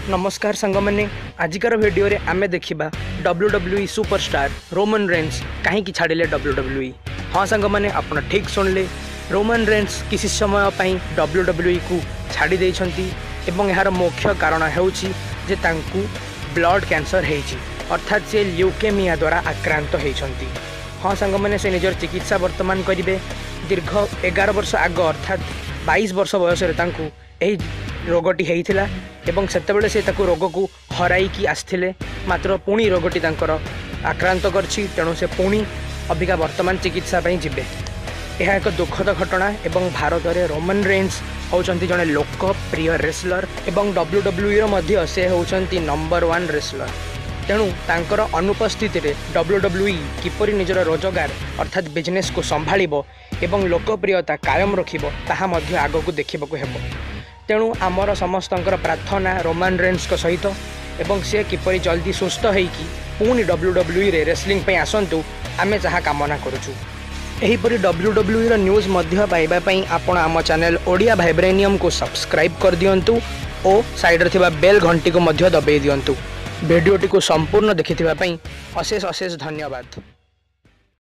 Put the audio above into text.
नमस्कार सांगमाने आजिकार वीडियो रे आमे देखिबा WWE सुपरस्टार रोमन रेन्स कहीं छाड़िले WWE। हाँ सांगमाने आपण ठीक सुनले, रोमन रेन्स किसी समय पई WWE को छाड़ी देइछंती एवं यार मुख्य कारण हेउची जे तांकू ब्लड कैंसर हेइची, अर्थात से ल्यूकेमिया द्वारा आक्रांत हेइछंती। हाँ सांगमाने से निजर चिकित्सा वर्तमान करिवे। दीर्घ 11 वर्ष आग अर्थात 22 वर्ष बयस तांकू एही रोगटी हेइथिला एवं सेतेबेले से ताकू रोग को हराई की आसथिले, मात्र पुणी रोगटी तांकर आक्रांत करछि। तेणु से पुणी अबिका वर्तमान चिकित्सा पई जिबे। यह एक दुखद घटना एवं भारत में रोमन रेन्स होउचंती जने लोकप्रिय रेसलर एवं WWE रो मध्य से होउचंती नंबर 1 रेसलर। तेणु तांकर अनुपस्थिति रे WWE किपरि निजर रोजगार अर्थात बिजनेस को संभाळिबो एवं लोकप्रियता कायम रखिबो ताहा मध्य आगो को देखिबा हेबो। तेणु आमर समस्तंकर प्रार्थना रोमन रेन्स को सहित एवं से किपरि जल्दी सुस्थ होइकी पुणी WWE रे रेसलिंग पे आसंतु आमे जहा कामना करूछु। एहीपरि WWE रो न्यूज मध्य पाइबा पई आपण आम चैनल ओडिया वाइब्रेनियम को सब्सक्राइब कर दियंतु और साइड रे थिबा बेल घंटी को मध्य दबाई दियंतु। वीडियोटी को संपूर्ण देखिथिबा पई अशेष अशेष धन्यवाद।